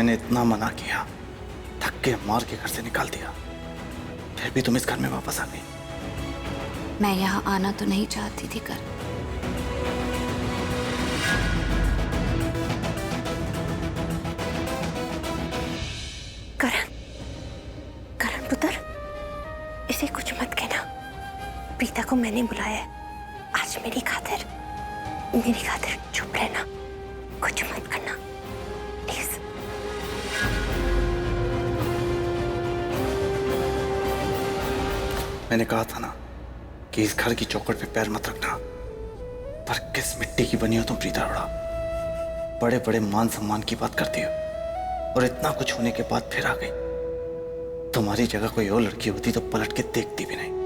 मैंने इतना मना किया, धक्के मार के घर से निकाल दिया, फिर भी तुम इस घर में वापस आ गई। मैं यहाँ आना तो नहीं चाहती थी करण। करण पुत्र, इसे कुछ मत कहना। प्रीता को मैंने बुलाया है। आज मेरी खातिर चुप रहना, कुछ मत करना प्लीज। मैंने कहा था ना कि इस घर की चौखट पे पैर मत रखना। पर किस मिट्टी की बनी हो तुम प्रीता अरोड़ा? बड़े बड़े मान सम्मान की बात करती हो और इतना कुछ होने के बाद फिर आ गई। तुम्हारी जगह कोई और लड़की होती तो पलट के देखती भी नहीं।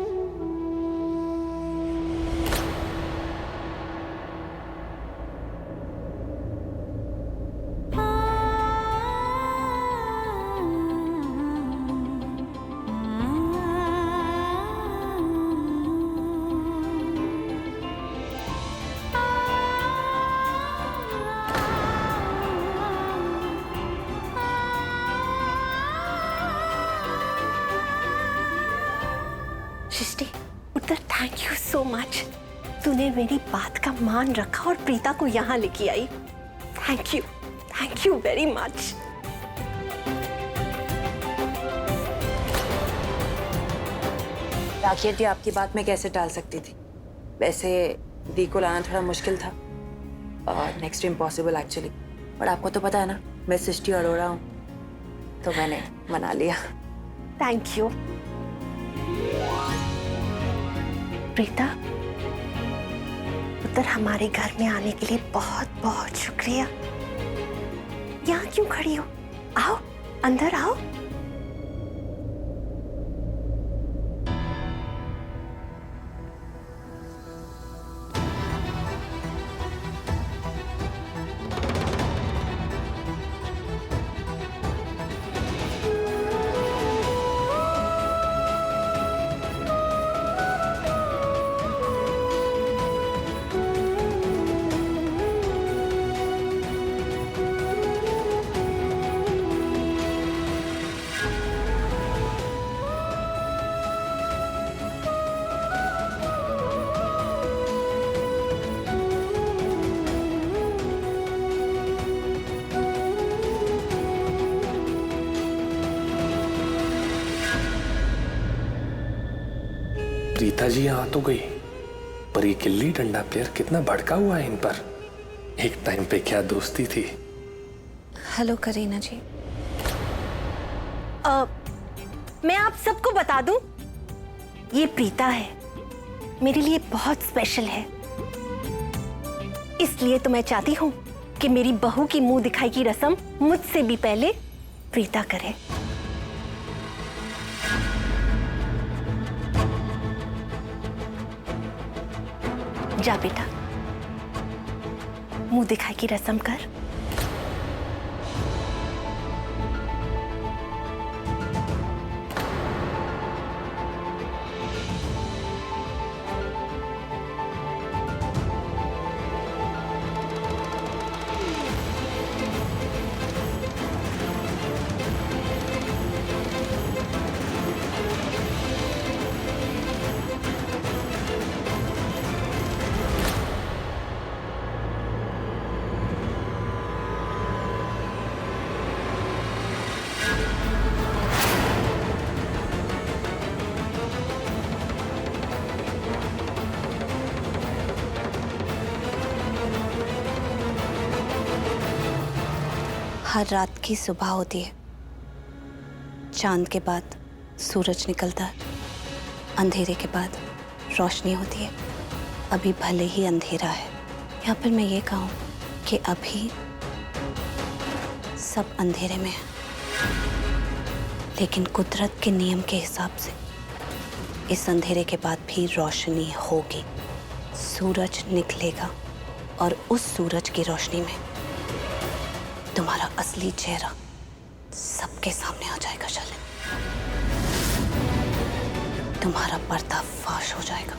सृष्टि, उत्तर थैंक यू सो मच। तूने मेरी बात का मान रखा और प्रीता को यहाँ लेके आई। Thank you very much. Rakhi ji, आपकी बात मैं कैसे टाल सकती थी? वैसे दी को लाना थोड़ा मुश्किल था और next to impossible actually, but आपको तो पता है ना मैं सृष्टि अरोड़ा हूँ, तो मैंने मना लिया। Thank you Preeta. उत्तर, हमारे घर में आने के लिए बहुत बहुत शुक्रिया। यहाँ क्यों खड़ी हो? आओ, अंदर आओ। प्रीता जी यहाँ तो गई, पर ये गिल्ली डंडा प्लेयर कितना भड़का हुआ है इन पर। एक टाइम पे क्या दोस्ती थी। हेलो करीना जी। मैं आप सबको बता दूं, ये प्रीता है, मेरे लिए बहुत स्पेशल है। इसलिए तो मैं चाहती हूं कि मेरी बहू की मुंह दिखाई की रस्म मुझसे भी पहले प्रीता करे। जा बेटा, मुंह दिखाई की रस्म कर। हर रात की सुबह होती है, चांद के बाद सूरज निकलता है, अंधेरे के बाद रोशनी होती है। अभी भले ही अंधेरा है, या फिर मैं ये कहूँ कि अभी सब अंधेरे में है, लेकिन कुदरत के नियम के हिसाब से इस अंधेरे के बाद भी रोशनी होगी। सूरज निकलेगा और उस सूरज की रोशनी में तुम्हारा असली चेहरा सबके सामने आ जाएगा शैलेंद्र। तुम्हारा पर्दाफाश हो जाएगा।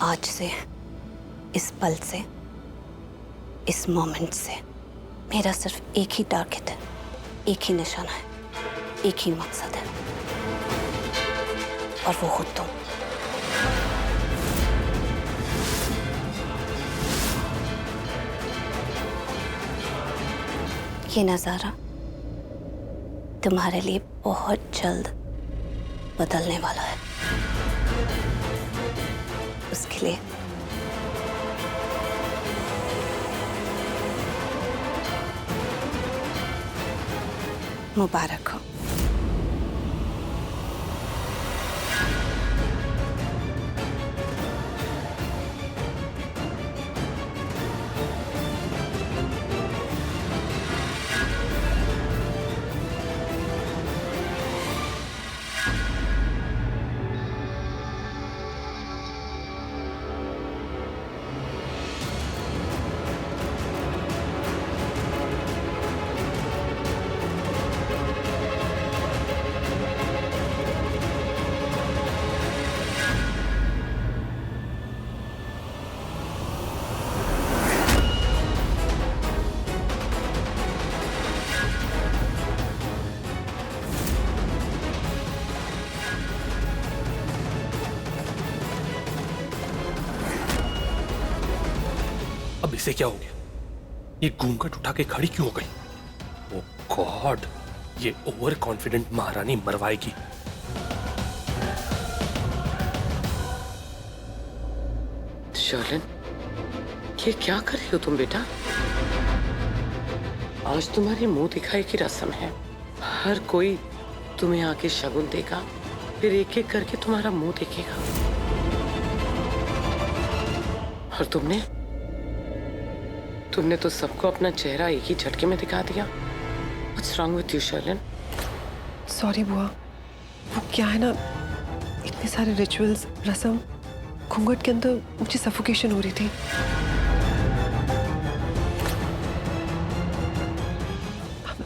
आज से, इस पल से, इस मोमेंट से मेरा सिर्फ एक ही टारगेट है, एक ही निशाना है, एक ही मकसद है, और वो हो तुम। ये नजारा तुम्हारे लिए बहुत जल्द बदलने वाला है। उसके लिए मुबारक हो। अब इसे क्या हो गया? ये घूंघट उठा के खड़ी क्यों हो गई? ओह गॉड, ये ओवर कॉन्फिडेंट महारानी मरवाएगी। शर्लिन, ये क्या कर रही हो तुम बेटा? आज तुम्हारी मुंह दिखाई की रस्म है। हर कोई तुम्हें आके शगुन देगा, फिर एक एक करके तुम्हारा मुंह देखेगा। और तुमने तो सबको अपना चेहरा एक ही झटके में दिखा दिया। What's wrong with you, Sherlyn? Sorry बुआ, वो क्या है ना, इतने सारे रिचुअल्स, रस्म, घूंघट के अंदर मुझे सफोकेशन हो रही थी।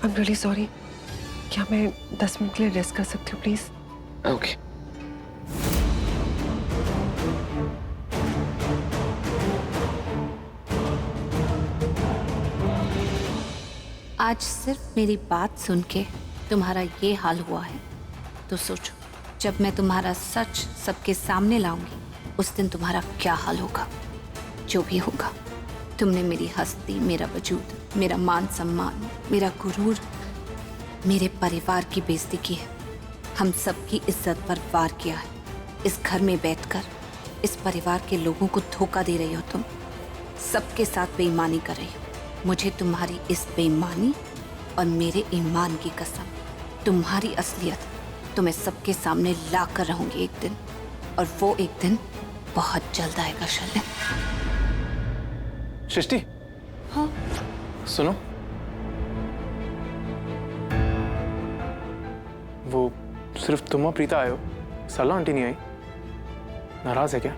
I'm really sorry। क्या मैं 10 मिनट के लिए रेस्ट कर सकती हूँ प्लीज? ओके। आज सिर्फ मेरी बात सुन के तुम्हारा ये हाल हुआ है, तो सोचो जब मैं तुम्हारा सच सबके सामने लाऊंगी उस दिन तुम्हारा क्या हाल होगा। जो भी होगा, तुमने मेरी हस्ती, मेरा वजूद, मेरा मान सम्मान, मेरा गुरूर, मेरे परिवार की बेइज्जती की है। हम सबकी इज्जत पर वार किया है। इस घर में बैठकर इस परिवार के लोगों को धोखा दे रही हो तुम, सबके साथ बेईमानी कर रही हो। मुझे तुम्हारी इस बेईमानी और मेरे ईमान की कसम, तुम्हारी असलियत तो मैं सबके सामने ला कर रहूंगी एक दिन, और वो एक दिन बहुत जल्द आएगा शर्लिन। सृष्टि, हाँ सुनो, वो सिर्फ तुम और प्रीता आए हो, सरला आंटी नहीं आई। नाराज है क्या?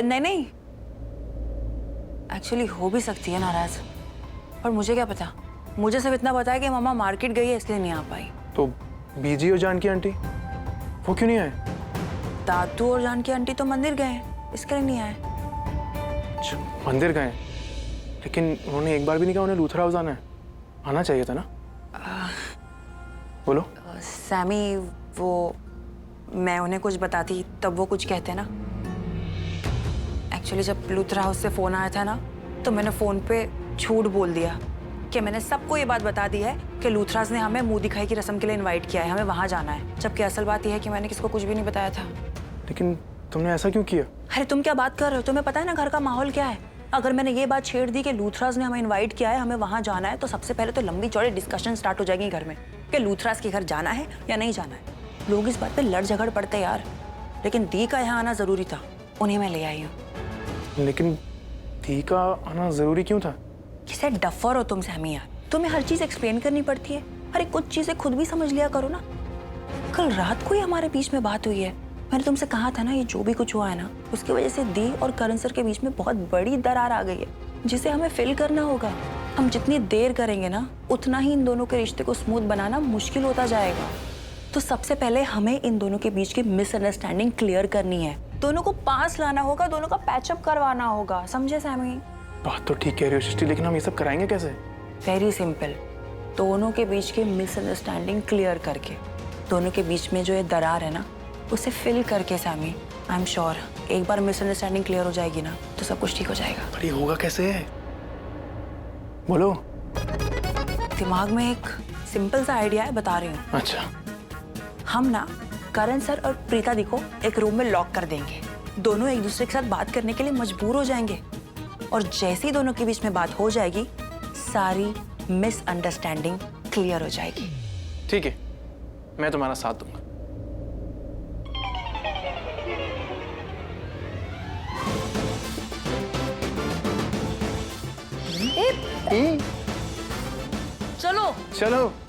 नहीं, एक्चुअली हो भी सकती है नाराज, पर मुझे क्या पता। मुझे सिर्फ इतना पता है कि मम्मा मार्केट गई है इसलिए नहीं आ पाई। तो बीजी और जानकी आंटी वो क्यों नहीं आए? दादू और जानकी आंटी तो मंदिर गए हैं, इसके लिए नहीं आए। अच्छा, मंदिर गए, लेकिन उन्होंने एक बार भी नहीं कहा उन्हें लूथर हाउस आना है। आना चाहिए था ना। बोलो। सैमी, वो मैं उन्हें कुछ बताती तब वो कुछ कहते ना। एक्चुअली जब लूथर हाउस से फोन आया था ना, तो मैंने फोन पे झूठ बोल दिया कि मैंने सबको ये बात बता दी है कि लूथराज ने हमें मुंह दिखाई की रस्म के लिए इनवाइट किया है, हमें वहां जाना है। जबकि असल बात यह है कि मैंने किसको कुछ भी नहीं बताया था। लेकिन तुमने ऐसा क्यों किया? अरे तुम क्या बात कर रहे हो? तुम्हें पता है ना घर का माहौल क्या है। अगर मैंने ये बात छेड़ दी कि लूथराज ने हमें इन्वाइट किया है, हमें वहां जाना है, तो सबसे पहले तो लंबी चौड़ी डिस्कशन स्टार्ट हो जाएगी घर में कि लूथराज के घर जाना है या नहीं जाना है। लोग इस बात पे लड़ झगड़ पड़ते यार। लेकिन दी का यहाँ आना जरूरी था, उन्हें मैं ले आई हूँ। लेकिन दी का आना जरूरी क्यों था? किसे डफर हो तुम सैमी यार, तुम्हें हर चीज एक्सप्लेन करनी पड़ती है। अरे कुछ चीजें खुद भी समझ लिया करो ना। कल रात को ही हमारे बीच में बात हुई है। मैंने तुमसे कहा था ना, ये जो भी कुछ हुआ है ना, उसकी वजह से दी और करण सर के बीच में बहुत बड़ी दरार आ गई है, जिसे हमें फिल करना होगा। हम जितनी देर करेंगे ना, उतना ही इन दोनों के रिश्ते को स्मूथ बनाना मुश्किल होता जाएगा। तो सबसे पहले हमें इन दोनों के बीच की मिसअंडरस्टैंडिंग क्लियर करनी है। दोनों को पास लाना होगा, दोनों का पैचअप करवाना होगा, समझे सैमी? बात तो ठीक कह रही हो सृष्टि, लेकिन हम ये सब कराएंगे कैसे? वेरी सिंपल, दोनों के बीच की मिसअंडरस्टैंडिंग क्लियर करके, दोनों के बीच में जो ये दरार है ना उसे फिल करके सैमी। आई एम श्योर एक बार मिसअंडरस्टैंडिंग क्लियर हो जाएगी ना तो सब कुछ ठीक हो जाएगा। पर ये होगा कैसे? बोलो। दिमाग में एक सिंपल सा आइडिया है, बता रही हूँ। अच्छा। हम ना करण सर और प्रीता दी को एक रूम में लॉक कर देंगे, दोनों एक दूसरे के साथ बात करने के लिए मजबूर हो जाएंगे और जैसे ही दोनों के बीच में बात हो जाएगी सारी मिसअंडरस्टैंडिंग क्लियर हो जाएगी। ठीक है, मैं तुम्हारा साथ दूंगा। चलो चलो।